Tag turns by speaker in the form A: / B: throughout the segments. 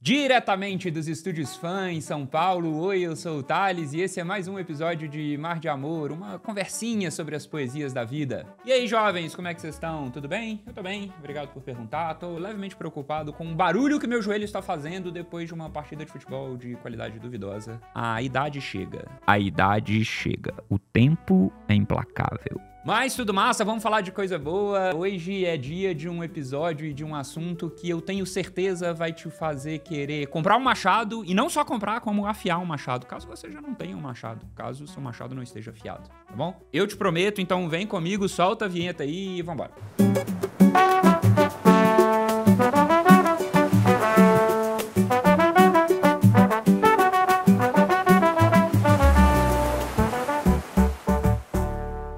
A: Diretamente dos Estúdios Fã, em São Paulo, oi, eu sou o Thales e esse é mais um episódio de Mar de Amor, uma conversinha sobre as poesias da vida. E aí, jovens, como é que vocês estão? Tudo bem? Eu tô bem, obrigado por perguntar. Tô levemente preocupado com o barulho que meu joelho está fazendo depois de uma partida de futebol de qualidade duvidosa. A idade chega. A idade chega. O tempo é implacável. Mas tudo massa, vamos falar de coisa boa. Hoje é dia de um episódio e de um assunto que eu tenho certeza vai te fazer querer comprar um machado, e não só comprar, como afiar um machado, caso você já não tenha um machado, caso o seu machado não esteja afiado, tá bom? Eu te prometo, então vem comigo, solta a vinheta aí e vambora.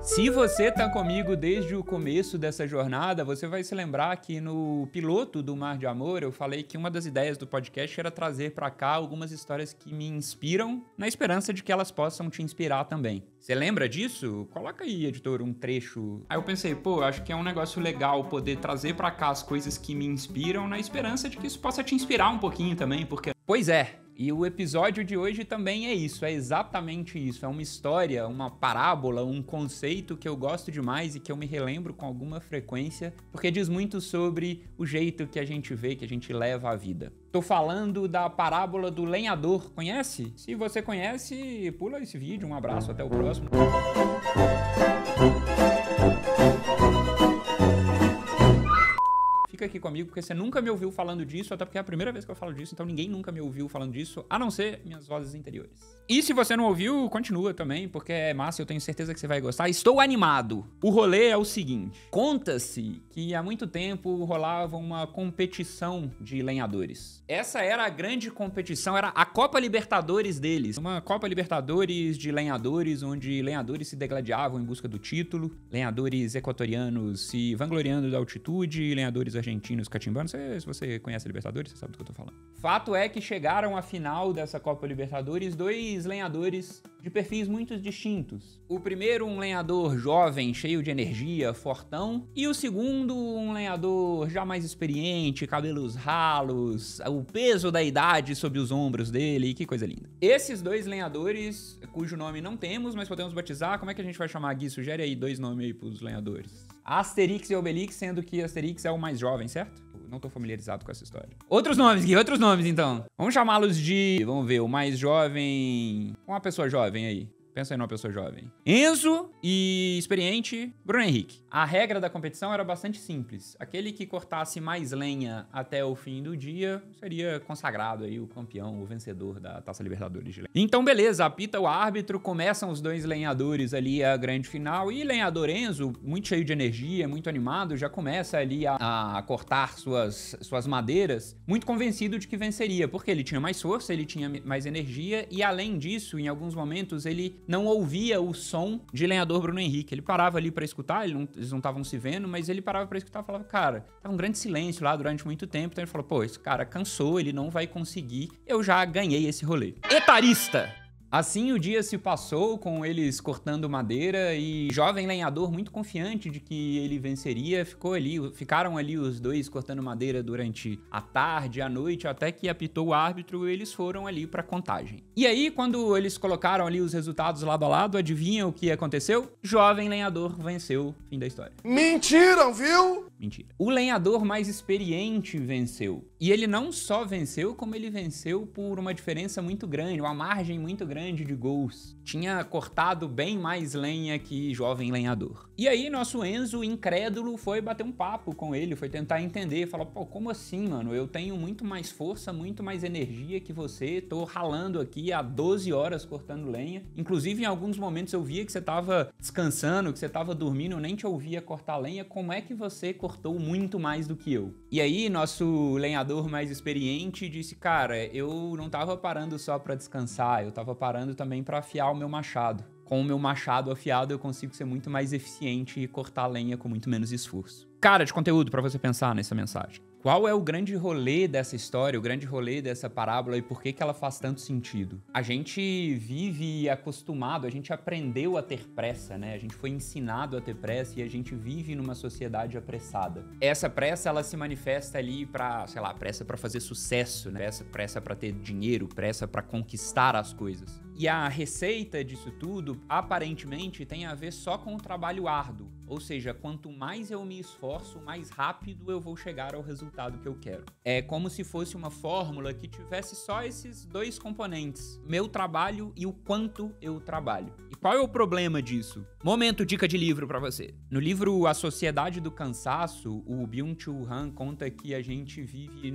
A: Se você tá comigo desde o começo dessa jornada, você vai se lembrar que no piloto do Mar de Amor eu falei que uma das ideias do podcast era trazer pra cá algumas histórias que me inspiram, na esperança de que elas possam te inspirar também. Você lembra disso? Coloca aí, editor, um trecho. Aí eu pensei, pô, acho que é um negócio legal poder trazer pra cá as coisas que me inspiram, na esperança de que isso possa te inspirar um pouquinho também, porque... Pois é. E o episódio de hoje também é isso, é exatamente isso. É uma história, uma parábola, um conceito que eu gosto demais e que eu me relembro com alguma frequência, porque diz muito sobre o jeito que a gente vê, que a gente leva a vida. Tô falando da parábola do lenhador, conhece? Se você conhece, pula esse vídeo, um abraço, até o próximo. Fica aqui comigo, porque você nunca me ouviu falando disso, até porque é a primeira vez que eu falo disso, então ninguém nunca me ouviu falando disso, a não ser minhas vozes interiores. E se você não ouviu, continua também, porque é massa, eu tenho certeza que você vai gostar. Estou animado. O rolê é o seguinte, conta-se que há muito tempo rolava uma competição de lenhadores. Essa era a grande competição, era a Copa Libertadores deles. Uma Copa Libertadores de lenhadores, onde lenhadores se degladiavam em busca do título, lenhadores equatorianos se vangloriando da altitude, lenhadores argentinos catimbando. Se você conhece a Libertadores, você sabe do que eu tô falando. Fato é que chegaram à final dessa Copa Libertadores dois lenhadores de perfis muito distintos. O primeiro, um lenhador jovem, cheio de energia, fortão, e o segundo, um lenhador já mais experiente, cabelos ralos, o peso da idade sob os ombros dele, que coisa linda. Esses dois lenhadores, cujo nome não temos, mas podemos batizar, como é que a gente vai chamar, Gui? Sugere aí dois nomes aí pros lenhadores. Asterix e Obelix, sendo que Asterix é o mais jovem, certo? Não tô familiarizado com essa história. Outros nomes, Gui, outros nomes, então. Vamos chamá-los de... Vamos ver, o mais jovem... Uma pessoa jovem aí. Pensa aí numa pessoa jovem. Enzo e experiente, Bruno Henrique. A regra da competição era bastante simples. Aquele que cortasse mais lenha até o fim do dia seria consagrado aí o campeão, o vencedor da Taça Libertadores de lenha. Então, beleza, apita o árbitro, começam os dois lenhadores ali a grande final e lenhador Enzo, muito cheio de energia, muito animado, já começa ali a cortar suas madeiras, muito convencido de que venceria, porque ele tinha mais força, ele tinha mais energia e, além disso, em alguns momentos, ele não ouvia o som de lenhador Bruno Henrique. Ele parava ali pra escutar, eles não estavam se vendo, mas ele parava pra escutar e falava, cara, tava um grande silêncio lá durante muito tempo, então ele falou, pô, esse cara cansou, ele não vai conseguir, eu já ganhei esse rolê. Etarista! Assim o dia se passou, com eles cortando madeira e jovem lenhador muito confiante de que ele venceria, ficaram ali os dois cortando madeira durante a tarde, a noite, até que apitou o árbitro e eles foram ali pra contagem. E aí, quando eles colocaram ali os resultados lado a lado, adivinha o que aconteceu? Jovem lenhador venceu, fim da história.
B: Mentira, viu?
A: Mentira. O lenhador mais experiente venceu. E ele não só venceu, como ele venceu por uma diferença muito grande, uma margem muito grande de gols. Tinha cortado bem mais lenha que jovem lenhador. E aí nosso Enzo, incrédulo, foi bater um papo com ele, foi tentar entender, falou, pô, como assim, mano? Eu tenho muito mais força, muito mais energia que você, tô ralando aqui há 12 horas cortando lenha. Inclusive, em alguns momentos eu via que você tava descansando, que você tava dormindo, eu nem te ouvia cortar lenha. Como é que você cortou muito mais do que eu? E aí nosso lenhador mais experiente disse, cara, eu não tava parando só pra descansar, eu tava parando também pra afiar o meu machado. Com o meu machado afiado eu consigo ser muito mais eficiente e cortar lenha com muito menos esforço. Cara de conteúdo pra você pensar nessa mensagem. Qual é o grande rolê dessa história, o grande rolê dessa parábola e por que ela faz tanto sentido? A gente vive acostumado, a gente aprendeu a ter pressa, né? A gente foi ensinado a ter pressa e a gente vive numa sociedade apressada. Essa pressa, ela se manifesta ali pra, sei lá, pressa pra fazer sucesso, né? Pressa pra ter dinheiro, pressa pra conquistar as coisas. E a receita disso tudo, aparentemente, tem a ver só com o trabalho árduo. Ou seja, quanto mais eu me esforço, mais rápido eu vou chegar ao resultado que eu quero. É como se fosse uma fórmula que tivesse só esses dois componentes: meu trabalho e o quanto eu trabalho. E qual é o problema disso? Momento dica de livro pra você. No livro A Sociedade do Cansaço, o Byung-Chul Han conta que a gente vive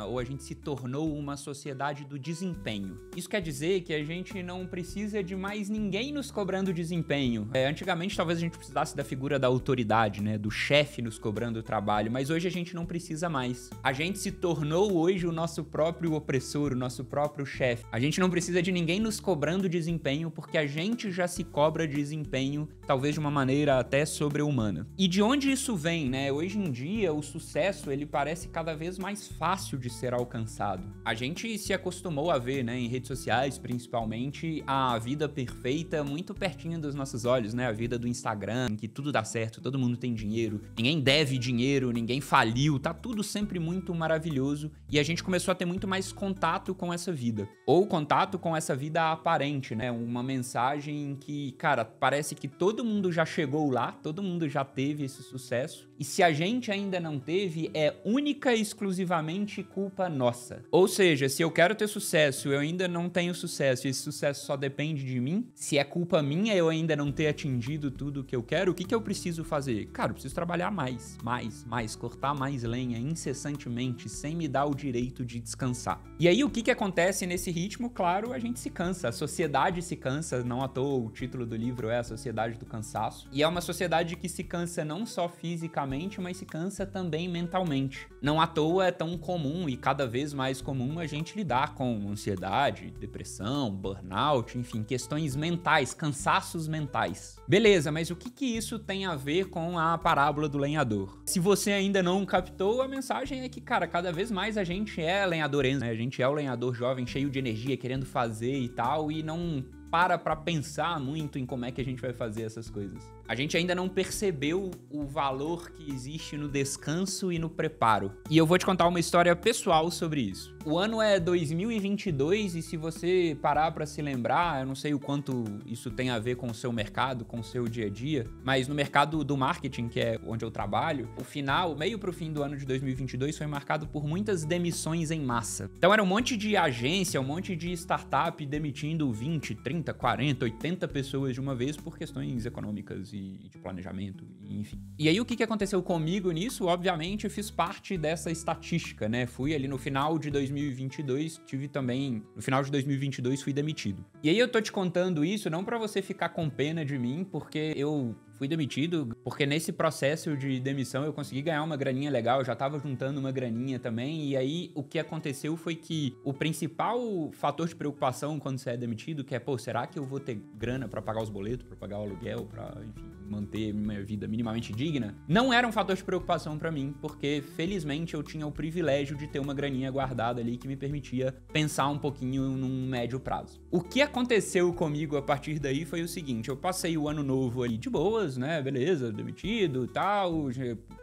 A: ou a gente se tornou uma sociedade do desempenho. Isso quer dizer que a gente não precisa de mais ninguém nos cobrando desempenho. Antigamente talvez a gente precisasse da figura da autoridade, né, do chefe nos cobrando o trabalho, mas hoje a gente não precisa mais. A gente se tornou hoje o nosso próprio opressor, o nosso próprio chefe. A gente não precisa de ninguém nos cobrando desempenho, porque a gente já se cobra desempenho, talvez de uma maneira até sobre-humana. E de onde isso vem, né? Hoje em dia, o sucesso, ele parece cada vez mais fácil de ser alcançado. A gente se acostumou a ver, né, em redes sociais, principalmente, a vida perfeita muito pertinho dos nossos olhos, né? A vida do Instagram, em que tudo dá certo, todo mundo tem dinheiro, ninguém deve dinheiro, ninguém faliu, tá tudo sempre muito maravilhoso e a gente começou a ter muito mais contato com essa vida. Ou contato com essa vida aparente, né? Uma mensagem que, cara, parece que todo mundo já chegou lá, todo mundo já teve esse sucesso e se a gente ainda não teve, é única e exclusivamente culpa nossa. Ou seja, se eu quero ter sucesso, eu ainda não tenho sucesso e esse sucesso só depende de mim, se é culpa minha eu ainda não ter atingido tudo o que eu quero, o que eu preciso fazer? Cara, eu preciso trabalhar mais, cortar mais lenha incessantemente, sem me dar o direito de descansar. E aí, o que acontece nesse ritmo? Claro, a gente se cansa, a sociedade se cansa, não à toa o título do livro é A Sociedade do Cansaço. E é uma sociedade que se cansa não só fisicamente, mas se cansa também mentalmente. Não à toa é tão comum e cada vez mais comum a gente lidar com ansiedade, depressão, burnout, enfim, questões mentais, cansaços mentais. Beleza, mas o que isso tem a ver com a parábola do lenhador? Se você ainda não captou, a mensagem é que, cara, cada vez mais a gente é lenhadorense, né? A gente é o lenhador jovem, cheio de energia, querendo fazer e tal, e não pra pensar muito em como é que a gente vai fazer essas coisas. A gente ainda não percebeu o valor que existe no descanso e no preparo. E eu vou te contar uma história pessoal sobre isso. O ano é 2022 e se você parar pra se lembrar, eu não sei o quanto isso tem a ver com o seu mercado, com o seu dia a dia, mas no mercado do marketing, que é onde eu trabalho, o meio pro fim do ano de 2022 foi marcado por muitas demissões em massa. Então era um monte de agência, um monte de startup demitindo 20, 30, 40, 80 pessoas de uma vez por questões econômicas e de planejamento, enfim. E aí o que aconteceu comigo nisso? Obviamente eu fiz parte dessa estatística, né? Fui ali no final de 2022, no final de 2022 fui demitido. E aí eu tô te contando isso não pra você ficar com pena de mim, porque eu fui demitido, porque nesse processo de demissão eu consegui ganhar uma graninha legal, eu já tava juntando uma graninha também, e aí o que aconteceu foi que o principal fator de preocupação quando você é demitido, que é, pô, será que eu vou ter grana pra pagar os boletos, pra pagar o aluguel, pra, enfim, manter minha vida minimamente digna, não era um fator de preocupação pra mim, porque felizmente eu tinha o privilégio de ter uma graninha guardada ali que me permitia pensar um pouquinho num médio prazo. O que aconteceu comigo a partir daí foi o seguinte, eu passei o ano novo ali de boas, né, beleza, demitido e tal,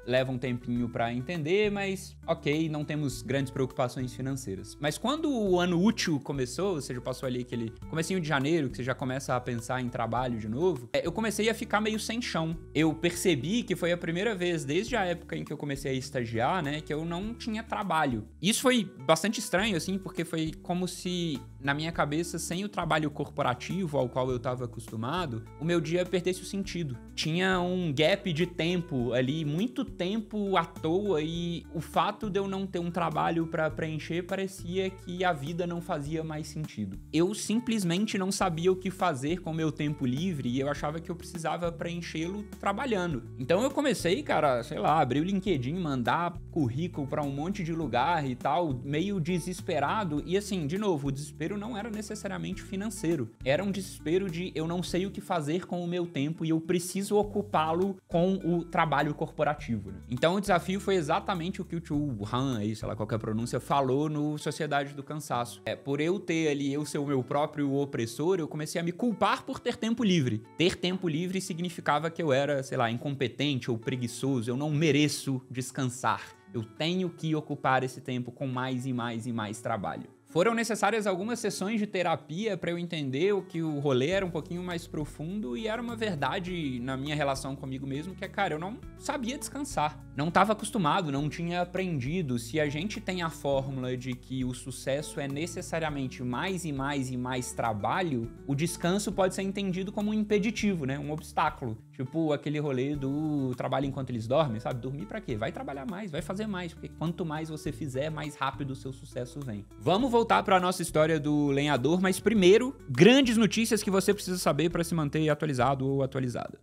A: leva um tempinho pra entender, mas ok, não temos grandes preocupações financeiras. Mas quando o ano útil começou, ou seja, passou ali aquele comecinho de janeiro, que você já começa a pensar em trabalho de novo, eu comecei a ficar meio sem chão. Eu percebi que foi a primeira vez, desde a época em que eu comecei a estagiar, né, que eu não tinha trabalho. Isso foi bastante estranho, assim, porque foi como se, na minha cabeça, sem o trabalho corporativo ao qual eu estava acostumado, o meu dia perdesse o sentido. Tinha um gap de tempo ali, muito tempo à toa, e o fato de eu não ter um trabalho para preencher parecia que a vida não fazia mais sentido. Eu simplesmente não sabia o que fazer com o meu tempo livre e eu achava que eu precisava preenchê-lo trabalhando. Então eu comecei, cara, sei lá, abrir o LinkedIn, mandar currículo para um monte de lugar e tal, meio desesperado. E assim, de novo, o desespero não era necessariamente financeiro. Era um desespero de eu não sei o que fazer com o meu tempo e eu preciso desocupá-lo com o trabalho corporativo, né? Então o desafio foi exatamente o que o Chu Han, aí, sei lá qual que é a pronúncia, falou no Sociedade do Cansaço. Por eu ter ali, eu ser o meu próprio opressor, eu comecei a me culpar por ter tempo livre. Ter tempo livre significava que eu era, sei lá, incompetente ou preguiçoso, eu não mereço descansar. Eu tenho que ocupar esse tempo com mais e mais e mais trabalho. Foram necessárias algumas sessões de terapia para eu entender o que o rolê era um pouquinho mais profundo e era uma verdade na minha relação comigo mesmo que é, cara, eu não sabia descansar. Não estava acostumado, não tinha aprendido. Se a gente tem a fórmula de que o sucesso é necessariamente mais e mais e mais trabalho, o descanso pode ser entendido como um impeditivo, né? Um obstáculo. Tipo aquele rolê do trabalho enquanto eles dormem, sabe? Dormir pra quê? Vai trabalhar mais, vai fazer mais, porque quanto mais você fizer, mais rápido o seu sucesso vem. Vamos voltar para a nossa história do lenhador, mas primeiro, grandes notícias que você precisa saber para se manter atualizado ou atualizada.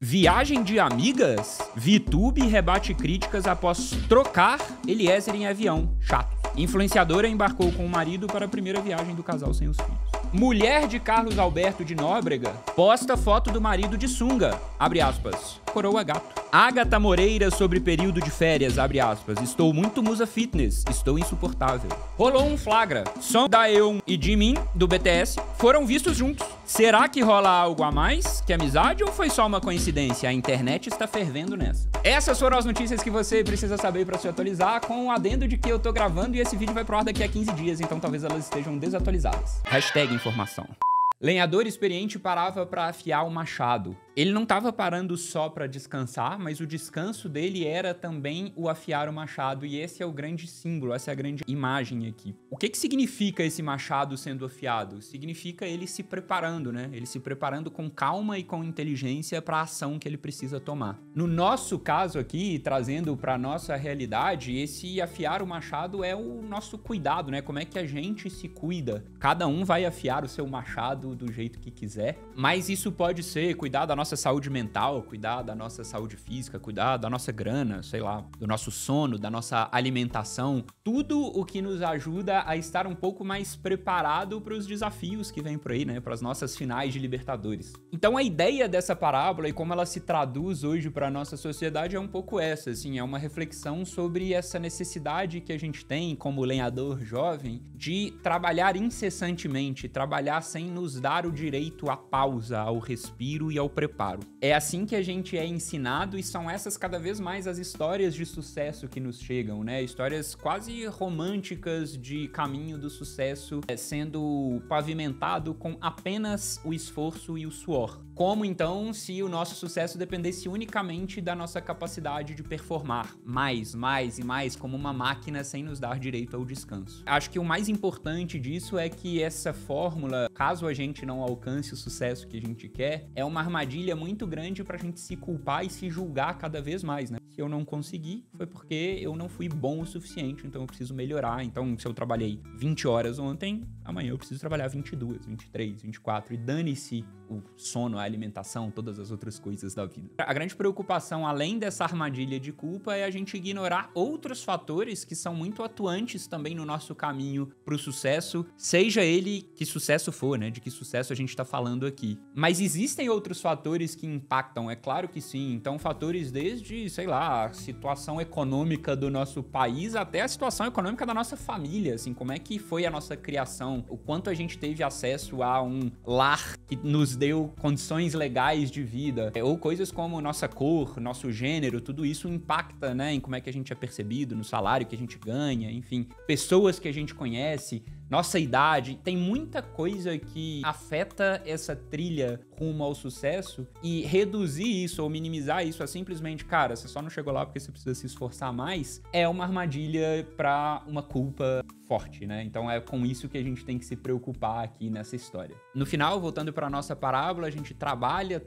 A: Viagem de amigas? VTube rebate críticas após trocar Eliezer em avião. Chato. Influenciadora embarcou com o marido para a primeira viagem do casal sem os filhos. Mulher de Carlos Alberto de Nóbrega posta foto do marido de sunga, abre aspas, coroa gato. Agatha Moreira sobre período de férias, abre aspas, estou muito musa fitness, estou insuportável. Rolou um flagra, Song Da-eun e Jimin, do BTS, foram vistos juntos. Será que rola algo a mais que amizade ou foi só uma coincidência? A internet está fervendo nessa. Essas foram as notícias que você precisa saber para se atualizar, com o adendo de que eu tô gravando e esse vídeo vai pro ar daqui a 15 dias, então talvez elas estejam desatualizadas. Hashtag informação. Lenhador experiente parava para afiar o machado. Ele não estava parando só para descansar, mas o descanso dele era também o afiar o machado, e esse é o grande símbolo, essa é a grande imagem aqui. O que significa esse machado sendo afiado? Significa ele se preparando, né? Ele se preparando com calma e com inteligência para a ação que ele precisa tomar. No nosso caso aqui, trazendo para nossa realidade, esse afiar o machado é o nosso cuidado, né? Como é que a gente se cuida? Cada um vai afiar o seu machado do jeito que quiser, mas isso pode ser cuidar da nossa saúde mental, cuidar da nossa saúde física, cuidar da nossa grana, sei lá, do nosso sono, da nossa alimentação, tudo o que nos ajuda a estar um pouco mais preparado para os desafios que vem por aí, né, para as nossas finais de Libertadores. Então a ideia dessa parábola e como ela se traduz hoje para a nossa sociedade é um pouco essa, assim, é uma reflexão sobre essa necessidade que a gente tem como lenhador jovem de trabalhar incessantemente, trabalhar sem nos dar o direito à pausa, ao respiro e ao preparo. É assim que a gente é ensinado e são essas cada vez mais as histórias de sucesso que nos chegam, né? Histórias quase românticas de caminho do sucesso sendo pavimentado com apenas o esforço e o suor. Como então se o nosso sucesso dependesse unicamente da nossa capacidade de performar mais, mais e mais como uma máquina sem nos dar direito ao descanso. Acho que o mais importante disso é que essa fórmula, caso a gente não alcance o sucesso que a gente quer, é uma armadilha muito grande pra gente se culpar e se julgar cada vez mais, né? Se eu não consegui, foi porque eu não fui bom o suficiente, então eu preciso melhorar. Então, se eu trabalhei 20 horas ontem, amanhã eu preciso trabalhar 22, 23, 24 e dane-se o sono, a alimentação, todas as outras coisas da vida. A grande preocupação, além dessa armadilha de culpa, é a gente ignorar outros fatores que são muito atuantes também no nosso caminho pro sucesso, seja ele que sucesso for, né? De que sucesso a gente tá falando aqui. Mas existem outros fatores que impactam, é claro que sim. Então, fatores desde, sei lá, a situação econômica do nosso país até a situação econômica da nossa família, assim, como é que foi a nossa criação, o quanto a gente teve acesso a um lar que nos deu condições legais de vida, ou coisas como nossa cor, nosso gênero, tudo isso impacta, né, em como é que a gente é percebido, no salário que a gente ganha, enfim, pessoas que a gente conhece, nossa idade, tem muita coisa que afeta essa trilha rumo ao sucesso, e reduzir isso ou minimizar isso a simplesmente, cara, você só não chegou lá porque você precisa se esforçar mais, é uma armadilha pra uma culpa forte, né? Então é com isso que a gente tem que se preocupar aqui nessa história. No final, voltando pra nossa parábola, a gente trabalha,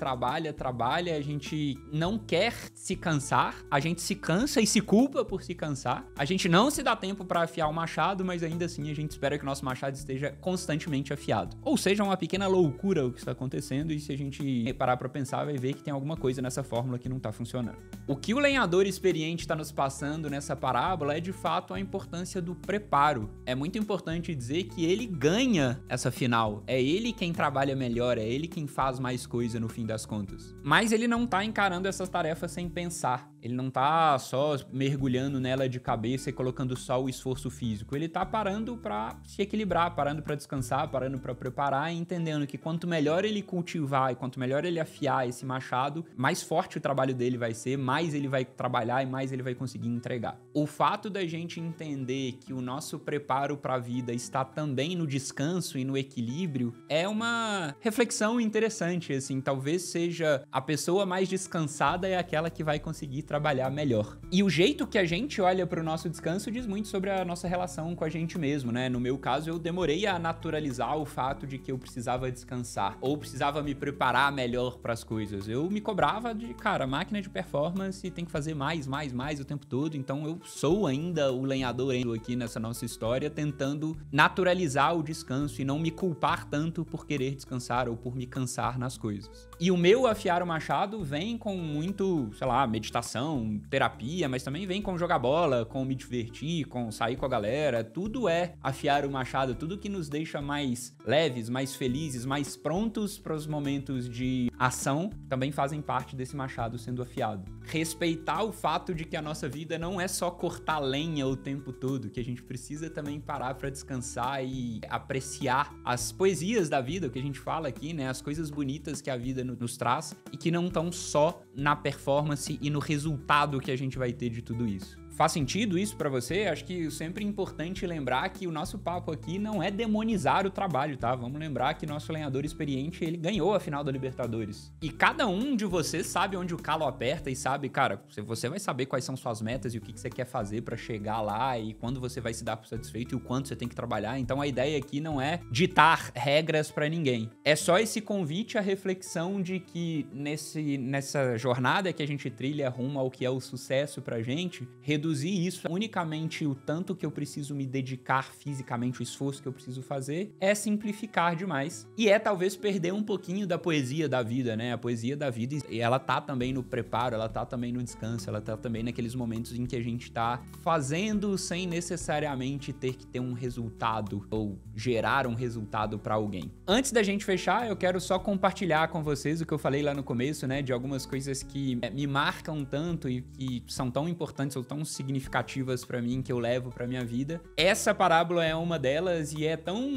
A: a gente não quer se cansar, a gente se cansa e se culpa por se cansar, a gente não se dá tempo pra afiar o machado, mas ainda assim a gente espera que o nosso machado esteja constantemente afiado. Ou seja, uma pequena loucura o que está acontecendo, e se a gente parar pra pensar, vai ver que tem alguma coisa nessa fórmula que não tá funcionando. O que o lenhador experiente tá nos passando nessa parábola é, de fato, a importância do preparo. É muito importante dizer que ele ganha essa final. É ele quem trabalha melhor, é ele quem faz mais coisa no fim das contas. Mas ele não tá encarando essas tarefas sem pensar. Ele não tá só mergulhando nela de cabeça e colocando só o esforço físico. Ele tá parando pra se equilibrar, parando pra descansar, parando pra preparar e entendendo que quanto melhor ele cultivar e quanto melhor ele afiar esse machado, mais forte o trabalho dele vai ser, mais ele vai trabalhar e mais ele vai conseguir entregar. O fato da gente entender que o nosso preparo pra vida está também no descanso e no equilíbrio é uma reflexão interessante, assim. Talvez seja a pessoa mais descansada é aquela que vai conseguir trabalhar melhor. E o jeito que a gente olha pro nosso descanso diz muito sobre a nossa relação com a gente mesmo, né? No meu caso, eu demorei a naturalizar o fato de que eu precisava descansar ou precisava me preparar melhor pras coisas. Eu me cobrava de, cara, máquina de performance tem que fazer mais o tempo todo, então eu sou ainda o lenhador aqui nessa nossa história, tentando naturalizar o descanso e não me culpar tanto por querer descansar ou por me cansar nas coisas. E o meu afiar o machado vem com muito, sei lá, meditação, terapia, mas também vem com jogar bola, com me divertir, com sair com a galera. Tudo é afiar o machado, tudo que nos deixa mais leves, mais felizes, mais prontos para os momentos de ação, também fazem parte desse machado sendo afiado. Respeitar o fato de que a nossa vida não é só cortar lenha o tempo todo, que a gente precisa também parar para descansar e apreciar as poesias da vida, o que a gente fala aqui, né? As coisas bonitas que a vida nos traz e que não estão só na performance e no resultado que a gente vai ter de tudo isso. Faz sentido isso pra você? Acho que sempre é importante lembrar que o nosso papo aqui não é demonizar o trabalho, tá? Vamos lembrar que nosso lenhador experiente, ele ganhou a final da Libertadores. E cada um de vocês sabe onde o calo aperta e sabe, cara, você vai saber quais são suas metas e o que você quer fazer pra chegar lá e quando você vai se dar por satisfeito e o quanto você tem que trabalhar. Então a ideia aqui não é ditar regras pra ninguém. É só esse convite à reflexão de que nessa jornada que a gente trilha rumo ao que é o sucesso pra gente, reduzir isso unicamente o tanto que eu preciso me dedicar fisicamente, o esforço que eu preciso fazer, é simplificar demais. E é talvez perder um pouquinho da poesia da vida, né? A poesia da vida, ela tá também no preparo, ela tá também no descanso, ela tá também naqueles momentos em que a gente tá fazendo sem necessariamente ter que ter um resultado ou gerar um resultado pra alguém. Antes da gente fechar, eu quero só compartilhar com vocês o que eu falei lá no começo, né? De algumas coisas que me marcam tanto e que são tão importantes ou tão significativas pra mim, que eu levo pra minha vida. Essa parábola é uma delas e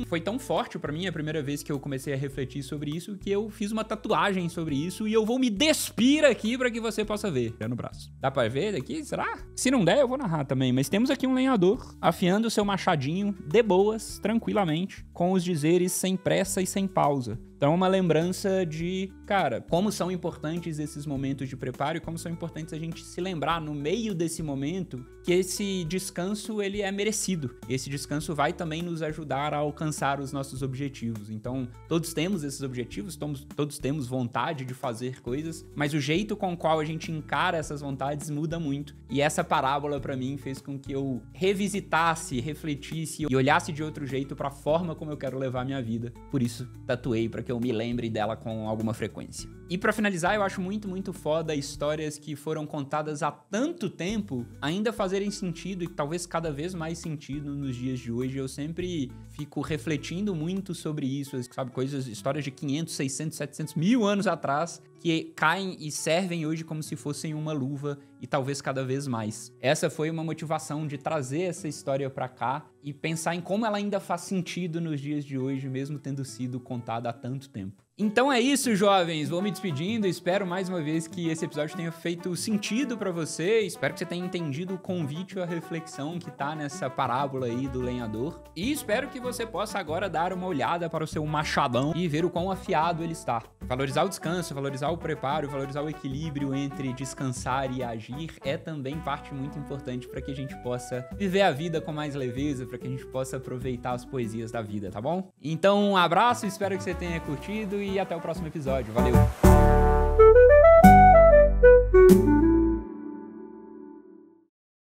A: foi tão forte pra mim a primeira vez que eu comecei a refletir sobre isso, que eu fiz uma tatuagem sobre isso e eu vou me despir aqui pra que você possa ver. É no braço. Dá pra ver daqui? Será? Se não der, eu vou narrar também. Mas temos aqui um lenhador afiando o seu machadinho de boas, tranquilamente, com os dizeres sem pressa e sem pausa. Então, uma lembrança de, cara, como são importantes esses momentos de preparo e como são importantes a gente se lembrar no meio desse momento que esse descanso, ele é merecido. Esse descanso vai também nos ajudar a alcançar os nossos objetivos. Então, todos temos esses objetivos, todos temos vontade de fazer coisas, mas o jeito com o qual a gente encara essas vontades muda muito. E essa parábola, pra mim, fez com que eu revisitasse, refletisse e olhasse de outro jeito pra forma como eu quero levar a minha vida. Por isso, tatuei pra que eu me lembre dela com alguma frequência. E pra finalizar, eu acho muito, muito foda histórias que foram contadas há tanto tempo ainda fazerem sentido e talvez cada vez mais sentido nos dias de hoje. Eu sempre fico refletindo muito sobre isso, sabe? Histórias de 500, 600, 700, 1000 anos atrás que caem e servem hoje como se fossem uma luva e talvez cada vez mais. Essa foi uma motivação de trazer essa história pra cá e pensar em como ela ainda faz sentido nos dias de hoje, mesmo tendo sido contada há tanto tempo. Então é isso, jovens. Vou me despedindo. Espero mais uma vez que esse episódio tenha feito sentido pra você. Espero que você tenha entendido o convite ou a reflexão que tá nessa parábola aí do lenhador. E espero que você possa agora dar uma olhada para o seu machadão e ver o quão afiado ele está. Valorizar o descanso, valorizar o preparo, valorizar o equilíbrio entre descansar e agir é também parte muito importante para que a gente possa viver a vida com mais leveza, para que a gente possa aproveitar as poesias da vida, tá bom? Então, um abraço, espero que você tenha curtido e até o próximo episódio. Valeu!